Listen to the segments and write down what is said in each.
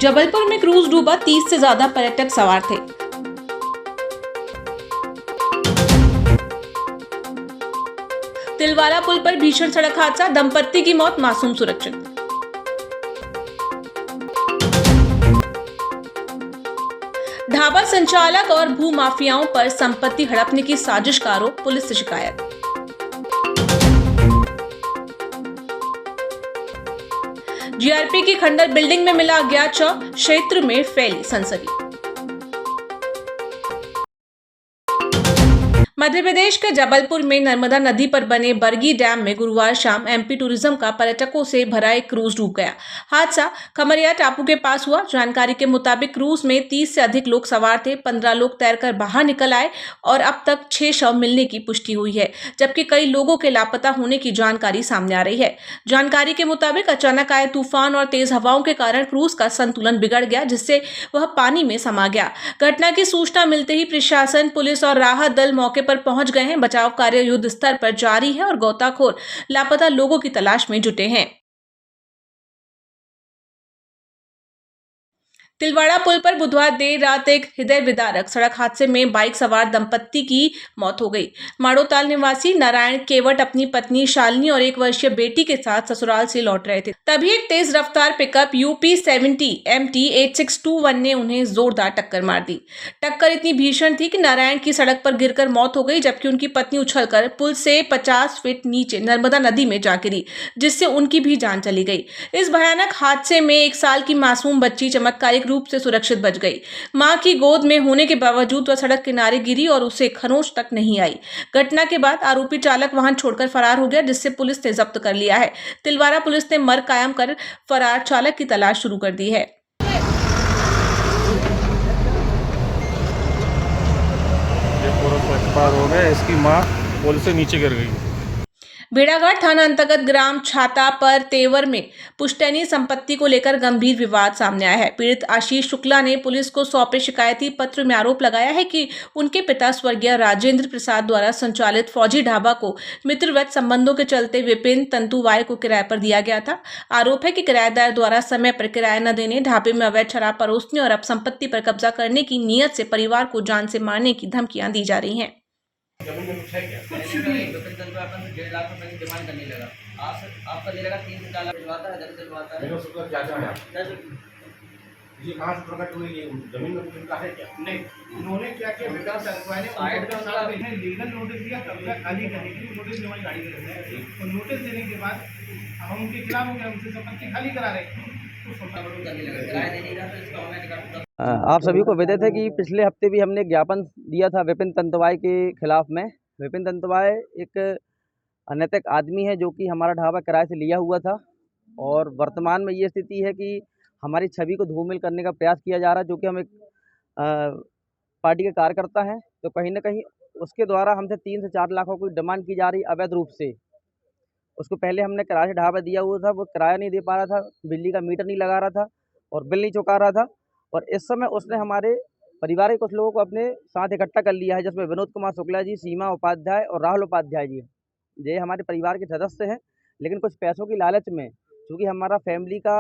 जबलपुर में क्रूज डूबा, 30 से ज्यादा पर्यटक सवार थे। तिलवारा पुल पर भीषण सड़क हादसा, दंपत्ति की मौत, मासूम सुरक्षित। ढाबा संचालक और भू माफियाओं पर संपत्ति हड़पने की साजिश का आरोप, पुलिस से शिकायत। जीआरपी की खंडर बिल्डिंग में मिला अज्ञात शव, क्षेत्र में फैली सनसनी। मध्य प्रदेश के जबलपुर में नर्मदा नदी पर बने बरगी डैम में गुरुवार शाम एमपी टूरिज्म का पर्यटकों से भरा एक क्रूज डूब गया। हादसा खमरिया टापू के पास हुआ। जानकारी के मुताबिक क्रूज में 30 से अधिक लोग सवार थे। 15 लोग तैरकर बाहर निकल आए और अब तक 6 शव मिलने की पुष्टि हुई है, जबकि कई लोगों के लापता होने की जानकारी सामने आ रही है। जानकारी के मुताबिक अचानक आए तूफान और तेज हवाओं के कारण क्रूज का संतुलन बिगड़ गया, जिससे वह पानी में समा गया। घटना की सूचना मिलते ही प्रशासन, पुलिस और राहत दल मौके पर पहुंच गए हैं। बचाव कार्य युद्ध स्तर पर जारी है और गोताखोर लापता लोगों की तलाश में जुटे हैं। तिलवाड़ा पुल पर बुधवार देर रात एक हृदय विदारक सड़क हादसे में बाइक सवार दंपत्ति की मौत हो गई। माड़ोताल निवासी नारायण केवट अपनी पत्नी शालिनी और 1 वर्षीय बेटी के साथ ससुराल से लौट रहे थे। तभी एक तेज रफ्तार पिकअप यूपी 70 MT 8621 ने उन्हें जोरदार टक्कर मार दी। टक्कर इतनी भीषण थी कि नारायण की सड़क पर गिरकर मौत हो गई, जबकि उनकी पत्नी उछलकर पुल से 50 फीट नीचे नर्मदा नदी में जा गिरी, जिससे उनकी भी जान चली गई। इस भयानक हादसे में 1 साल की मासूम बच्ची चमत्कारिक रूप से सुरक्षित बच गई। मां की गोद में होने के बावजूद वह सड़क किनारे गिरी और उसे खरोंच तक नहीं आई। घटना के बाद आरोपी चालक वाहन छोड़कर फरार हो गया, जिससे पुलिस ने जब्त कर लिया है। तिलवारा पुलिस ने मर्ग कायम कर फरार चालक की तलाश शुरू कर दी है। ये पूरा एक्सपायर हो गया। इसकी मां पुल से नीचे गिर गई। भेड़ाघाट थाना अंतर्गत ग्राम छाता पर तेवर में पुश्तैनी संपत्ति को लेकर गंभीर विवाद सामने आया है। पीड़ित आशीष शुक्ला ने पुलिस को सौंपे शिकायती पत्र में आरोप लगाया है कि उनके पिता स्वर्गीय राजेंद्र प्रसाद द्वारा संचालित फौजी ढाबा को मित्रवत संबंधों के चलते विपिन तंतुवाय को किराए पर दिया गया था। आरोप है कि किराएदार द्वारा समय पर किराया न देने, ढाबे में अवैध शराब परोसने और अब संपत्ति पर कब्जा करने की नीयत से परिवार को जान से मारने की धमकियां दी जा रही हैं। जमीन में कुछ है क्या? कुछ भी। विपिन तंतुवाय 1.5 लाख रुपए की डिमांड करने लगा। आप करने लगा 3 से 4 लाख दिलवाता है, जब दिलवाता है। मेरे उसका क्या है? ये कहाँ से प्रकट हुई? ये जमीन में कुछ उनका है क्या? नहीं, उन्होंने क्या किया, विपिन तंतुवाय ने साइड का साहब ने लीगल नोटिस दिया, कब्जा खाली करने के लिए नोटिस हमारी गाड़ी में रखा है। और नोटिस देने के बाद हम उनके खिलाफ हो गए, उनसे संपत्ति खाली करा रहे हैं। आप सभी को विदित है कि पिछले हफ्ते भी हमने ज्ञापन दिया था विपिन तंतुवाय के खिलाफ में। विपिन तंतुवाय एक अनैतिक आदमी है जो कि हमारा ढाबा किराए से लिया हुआ था, और वर्तमान में ये स्थिति है कि हमारी छवि को धूमिल करने का प्रयास किया जा रहा है, जो कि हम एक पार्टी के कार्यकर्ता हैं। तो कहीं ना कहीं उसके द्वारा हमसे 3 से 4 लाखों की डिमांड की जा रही अवैध रूप से। उसको पहले हमने किराए से ढाबा दिया हुआ था, वो किराया नहीं दे पा रहा था, बिजली का मीटर नहीं लगा रहा था और बिल नहीं चुका रहा था। और इस समय उसने हमारे परिवार के कुछ लोगों को अपने साथ इकट्ठा कर लिया है, जिसमें विनोद कुमार शुक्ला जी, सीमा उपाध्याय और राहुल उपाध्याय जी। ये हमारे परिवार के सदस्य हैं, लेकिन कुछ पैसों की लालच में, क्योंकि हमारा फैमिली का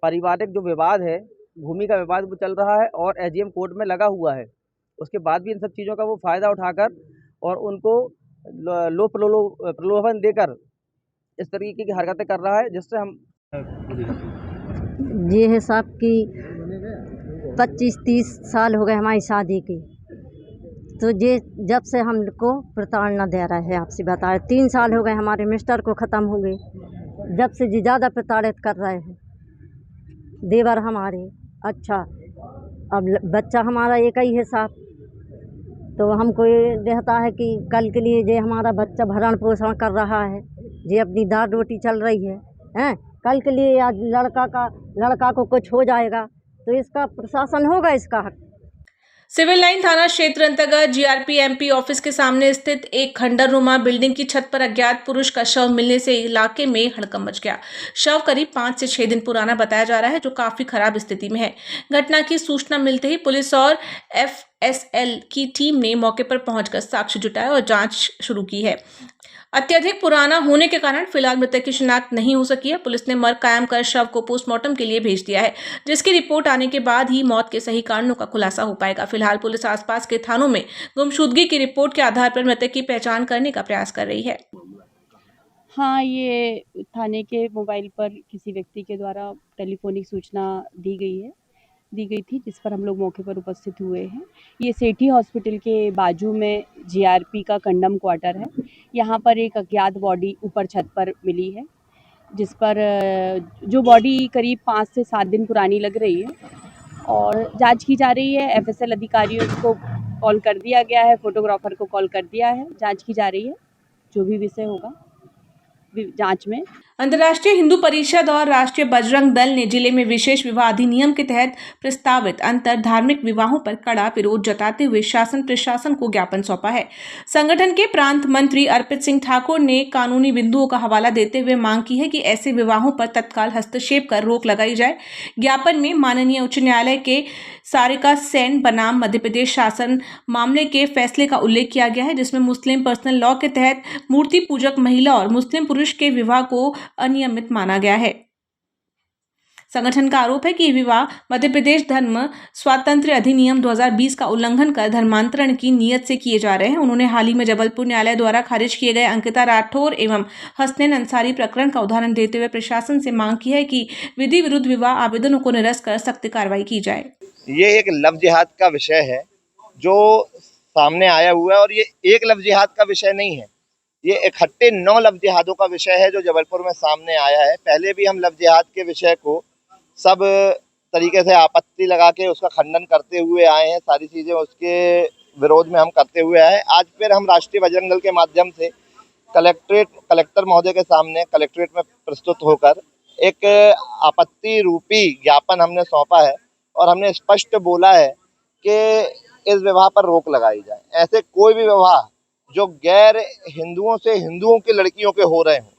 पारिवारिक जो विवाद है, भूमि का विवाद वो चल रहा है और एजीएम कोर्ट में लगा हुआ है, उसके बाद भी इन सब चीज़ों का वो फ़ायदा उठाकर और उनको प्रलोभन देकर इस तरीके की हरकतें कर रहा है, जिससे हम ये है साहब कि 25-30 साल हो गए हमारी शादी की, तो ये जब से हमको प्रताड़ना दे रहा है, आपसे बता रहे 3 साल हो गए हमारे मिस्टर को ख़त्म हो गए, जब से जी ज़्यादा प्रताड़ित कर रहे हैं देवर हमारे। अच्छा, अब बच्चा हमारा एक ही है साहब, तो हमको ये रहता है कि कल के लिए ये हमारा बच्चा भरण पोषण कर रहा है, ये अपनी दाल रोटी चल रही है, हैं? कल के लिए आज लड़का को कुछ हो जाएगा तो इसका प्रशासन होगा इसका हक। सिविल लाइन थाना क्षेत्र अंतर्गत जीआरपी एमपी ऑफिस के सामने स्थित एक खंडरनुमा बिल्डिंग की छत पर अज्ञात पुरुष का शव मिलने से इलाके में हड़कंप मच गया। शव करीब 5 से 6 दिन पुराना बताया जा रहा है, जो काफी खराब स्थिति में है। घटना की सूचना मिलते ही पुलिस और FSL की टीम ने मौके पर पहुंचकर साक्ष्य जुटाया और जांच शुरू की है। अत्यधिक पुराना होने के कारण फिलहाल मृतक की शिनाख्त नहीं हो सकी है। पुलिस ने मर्ग कायम कर शव को पोस्टमार्टम के लिए भेज दिया है, जिसकी रिपोर्ट आने के बाद ही मौत के सही कारणों का खुलासा हो पाएगा। फिलहाल पुलिस आसपास के थानों में गुमशुदगी की रिपोर्ट के आधार पर मृतक की पहचान करने का प्रयास कर रही है। हाँ, ये थाने के मोबाइल पर किसी व्यक्ति के द्वारा टेलीफोनिक सूचना दी गई थी, जिस पर हम लोग मौके पर उपस्थित हुए हैं। ये सेठी हॉस्पिटल के बाजू में जीआरपी का कंडम क्वार्टर है। यहाँ पर एक अज्ञात बॉडी ऊपर छत पर मिली है, जिस पर जो बॉडी करीब 5 से 7 दिन पुरानी लग रही है और जांच की जा रही है। एफएसएल अधिकारियों को कॉल कर दिया गया है, फोटोग्राफर को कॉल कर दिया है, जांच की जा रही है। जो भी विषय होगा जांच में। अंतर्राष्ट्रीय हिंदू परिषद और राष्ट्रीय बजरंग दल ने जिले में विशेष विवाह अधिनियम के तहत प्रस्तावित अंतर धार्मिक विवाहों पर कड़ा विरोध जताते हुए शासन प्रशासन को ज्ञापन सौंपा है। संगठन के प्रांत मंत्री अर्पित सिंह ठाकुर ने कानूनी बिंदुओं का हवाला देते हुए मांग की है कि ऐसे विवाहों पर तत्काल हस्तक्षेप कर रोक लगाई जाए। ज्ञापन में माननीय उच्च न्यायालय के सारिका सेन बनाम मध्य प्रदेश शासन मामले के फैसले का उल्लेख किया गया है, जिसमें मुस्लिम पर्सनल लॉ के तहत मूर्ति पूजक महिला और मुस्लिम पुरुष के विवाह को अनियमित माना गया है। संगठन का आरोप है कि ये विवाह मध्य प्रदेश धर्म स्वातंत्र्य अधिनियम 2020 का उल्लंघन कर धर्मांतरण की नीयत से किए जा रहे हैं। उन्होंने हाल ही में जबलपुर न्यायालय द्वारा खारिज किए गए अंकिता राठौर एवं हसनैन अंसारी प्रकरण का उदाहरण देते हुए प्रशासन से मांग की है कि विधि विरुद्ध विवाह आवेदनों को निरस्त कर सख्त कार्रवाई की जाए। ये एक लव जिहाद का विषय है जो सामने आया हुआ है और ये एक लव जिहाद का विषय नहीं है, ये इकट्ठे 9 लव जिहादों का विषय है जो जबलपुर में सामने आया है। पहले भी हम लव जिहाद के विषय को सब तरीके से आपत्ति लगा के उसका खंडन करते हुए आए हैं, सारी चीज़ें उसके विरोध में हम करते हुए आए। आज फिर हम राष्ट्रीय बजरंग दल के माध्यम से कलेक्टर महोदय के सामने कलेक्ट्रेट में प्रस्तुत होकर एक आपत्ति रूपी ज्ञापन हमने सौंपा है और हमने स्पष्ट बोला है कि इस विवाह पर रोक लगाई जाए। ऐसे कोई भी विवाह जो गैर हिंदुओं से हिंदुओं की लड़कियों के हो रहे हों,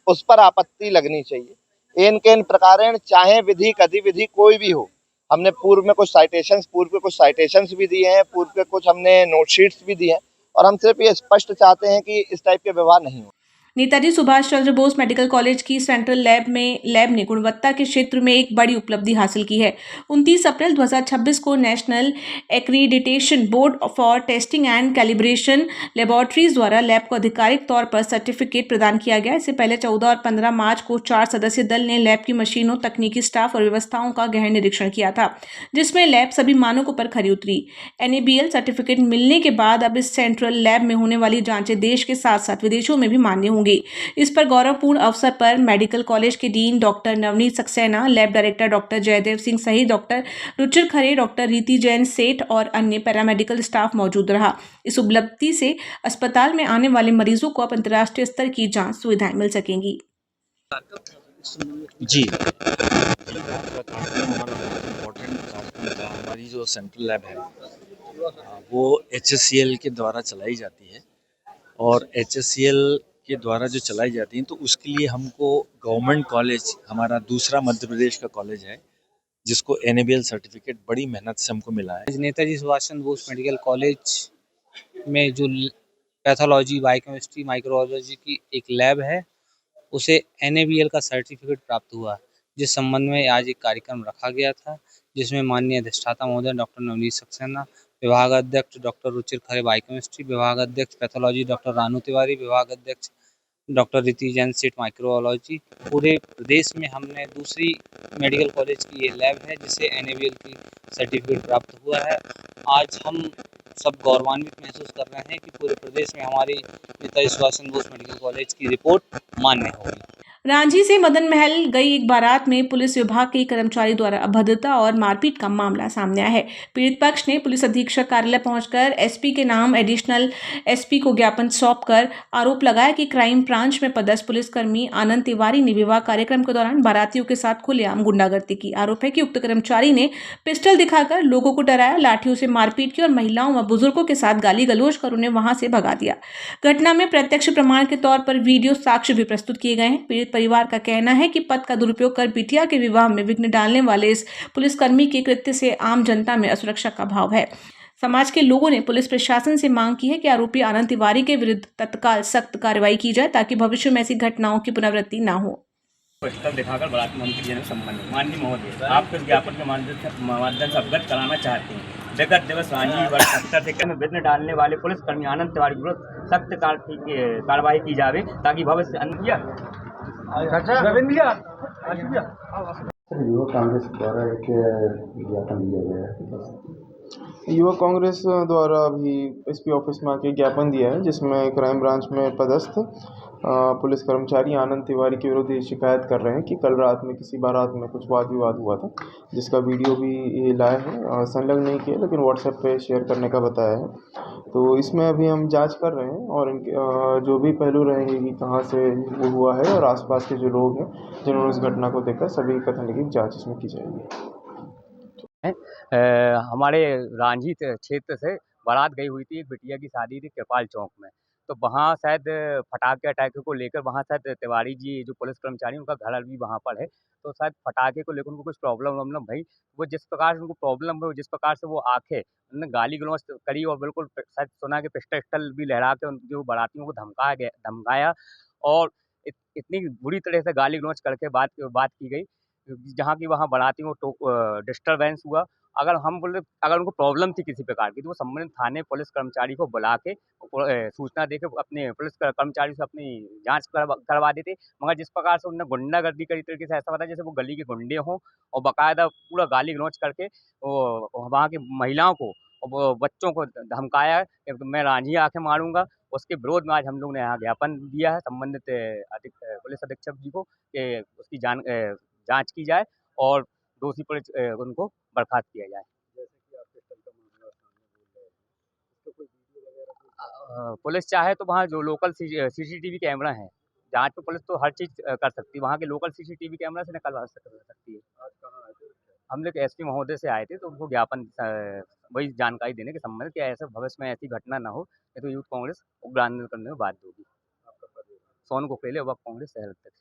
उस पर आपत्ति लगनी चाहिए। इन प्रकारेण चाहे विधि गतिविधि कोई भी हो। हमने पूर्व में कुछ साइटेशंस भी दिए हैं, पूर्व के कुछ हमने नोटशीट्स भी दिए हैं और हम सिर्फ ये स्पष्ट चाहते हैं कि इस टाइप के विवाह नहीं हो। नेताजी सुभाष चंद्र बोस मेडिकल कॉलेज की सेंट्रल लैब ने गुणवत्ता के क्षेत्र में एक बड़ी उपलब्धि हासिल की है। 29 अप्रैल 2026 को national accreditation board for testing and calibration laboratories द्वारा लैब को आधिकारिक तौर पर सर्टिफिकेट प्रदान किया गया। इससे पहले 14 और 15 मार्च को 4 सदस्यीय दल ने लैब की मशीनों, तकनीकी स्टाफ और व्यवस्थाओं का गहन निरीक्षण किया था, जिसमें लैब सभी मानकों पर खरी उतरी। NABL सर्टिफिकेट मिलने के बाद अब इस सेंट्रल लैब में होने वाली जांचें देश के साथ साथ विदेशों में भी मान्य होंगी। इस पर गौरवपूर्ण अवसर पर मेडिकल कॉलेज के dean doctor Navneet Saxena, lab director doctor Jaidev Singh सहित डॉक्टर रुचिर खरे, डॉक्टर रीति जैन सेठ और अन्य पैरामेडिकल स्टाफ मौजूद रहा। इस उपलब्धि से अस्पताल में आने वाले मरीजों को अब अंतर्राष्ट्रीय स्तर की जांच सुविधाएं मिल सकेंगी। जी, हमारी जो सेंट्रल लैब है वो HSCL के द्वारा चलाई जाती है और HSCL के द्वारा जो चलाई जाती हैं तो उसके लिए हमको गवर्नमेंट कॉलेज, हमारा दूसरा मध्य प्रदेश का कॉलेज है जिसको NABL सर्टिफिकेट बड़ी मेहनत से हमको मिला है। नेताजी सुभाष चंद्र बोस मेडिकल कॉलेज में जो पैथोलॉजी, बायोकेमिस्ट्री, माइक्रोबायोलॉजी की एक लैब है उसे NABL का सर्टिफिकेट प्राप्त हुआ, जिस संबंध में आज एक कार्यक्रम रखा गया था जिसमें माननीय अधिष्ठाता महोदय डॉक्टर नवनीत सक्सेना, विभाग अध्यक्ष डॉक्टर रुचिर खरे बायोकेमिस्ट्री, विभाग अध्यक्ष पैथोलॉजी डॉक्टर रानू तिवारी, विभाग अध्यक्ष डॉक्टर रीति जैन सेठ माइक्रोबायोलॉजी, पूरे प्रदेश में हमने दूसरी मेडिकल कॉलेज की ये लैब है जिसे NABL की सर्टिफिकेट प्राप्त हुआ है। आज हम सब गौरवान्वित महसूस कर रहे हैं कि पूरे प्रदेश में हमारी नेताजी सुभाष चंद्र बोस मेडिकल कॉलेज की रिपोर्ट मान्य होगी। रांची से मदन महल गई एक बारात में पुलिस विभाग के कर्मचारी द्वारा अभद्रता और मारपीट का मामला सामने आया है। पीड़ित पक्ष ने पुलिस अधीक्षक कार्यालय पहुंचकर SP के नाम एडिशनल SP को ज्ञापन सौंपकर आरोप लगाया कि क्राइम ब्रांच में पदस्थ पुलिसकर्मी आनंद तिवारी ने विवाह कार्यक्रम के दौरान बारातियों के साथ खुलेआम गुंडागर्दी की। आरोप है कि उक्त कर्मचारी ने पिस्टल दिखाकर लोगों को डराया, लाठियों से मारपीट की और महिलाओं व बुजुर्गों के साथ गाली गलौज कर उन्हें वहां से भगा दिया। घटना में प्रत्यक्ष प्रमाण के तौर पर वीडियो साक्ष्य भी प्रस्तुत किए गए हैं। पीड़ित परिवार का कहना है कि पद का दुरुपयोग कर बिटिया के विवाह में विघ्न डालने वाले इस पुलिसकर्मी के कृत्य से आम जनता में असुरक्षा का भाव है। समाज के लोगों ने पुलिस प्रशासन से मांग की है कि आरोपी आनंद तिवारी के विरुद्ध तत्काल सख्त कार्रवाई की जाए ताकि भविष्य में ऐसी घटनाओं की पुनरावृत्ति न हो। पोस्टर दिखाकर बारात में धमकी देने के संबंध में माननीय महोदय आपको इस ज्ञापन के माध्यम से अवगत कराना चाहते हैं। विगत दिवस रांझी वर्ष 70 से में विघ्न डालने वाले पुलिसकर्मी आनंद तिवारी के विरुद्ध सख्त कार्रवाई की जाए ताकि भविष्य युवा कांग्रेस द्वारा एक ज्ञापन दिया गया है। युवा कांग्रेस द्वारा अभी एसपी ऑफिस में आके ज्ञापन दिया है जिसमें क्राइम ब्रांच में पदस्थ पुलिस कर्मचारी आनंद तिवारी के विरुद्ध शिकायत कर रहे हैं कि कल रात में किसी बारात में कुछ वाद विवाद हुआ था, जिसका वीडियो भी ये लाए हैं। संलग्न नहीं किया लेकिन व्हाट्सएप पे शेयर करने का बताया है। तो इसमें अभी हम जांच कर रहे हैं और इनके जो भी पहलू रहेंगे कि कहाँ से वो हुआ है और आसपास के जो लोग हैं जिन्होंने इस घटना को देखा, सभी कथन की जाँच इसमें की जाएगी। हमारे रांझी क्षेत्र से बारात गई हुई थी, एक बिटिया की शादी थी कृपाल चौक में। तो वहाँ शायद पटाखे अटाखे को लेकर वहाँ शायद तिवारी जी जो पुलिस कर्मचारी उनका घर भी वहाँ पर है, तो शायद पटाखे को लेकर उनको कुछ प्रॉब्लम वॉब्लम भई। वो जिस प्रकार से उनको प्रॉब्लम हुई, जिस प्रकार से वो आके उन्होंने गाली गलौज करी और बिल्कुल शायद सुना कि पिस्टल विस्टल भी लहरा के उन जो बारातियों को धमकाया और इतनी बुरी तरह से गाली गलौज करके बात की गई, जहाँ की वहाँ बारातियों को डिस्टर्बेंस हुआ। अगर उनको प्रॉब्लम थी किसी प्रकार की तो वो संबंधित थाने पुलिस कर्मचारी को बुला के सूचना देके अपने पुलिस कर्मचारी से अपनी जांच करवा देते। मगर जिस प्रकार से उन्होंने गुंडागर्दी करी तरीके से, ऐसा पता जैसे वो गली के गुंडे हों और बाकायदा पूरा गाली गलौज करके वहाँ की महिलाओं को और बच्चों को धमकाया कि मैं रांझी आके मारूंगा। उसके विरोध में आज हम लोग ने यहाँ ज्ञापन दिया है संबंधित पुलिस अधीक्षक जी को कि उसकी जांच की जाए और दोषी पुलिस उनको बर्खास्त किया जाए। पुलिस चाहे तो वहाँ जो लोकल सीसीटीवी कैमरा हैं, जांच में पुलिस तो हर चीज़ कर सकती है, वहाँ के लोकल सीसीटीवी कैमरा से निकलवा सकती है। हम लोग एसपी महोदय से आए थे तो उनको ज्ञापन वही जानकारी देने के संबंध कि ऐसा भविष्य में ऐसी घटना न हो, नहीं तो यूथ कांग्रेस उग्र आंदोलन करने में बाध्य होगी। सोनू गोखले, युवा कांग्रेस शहर अध्यक्ष।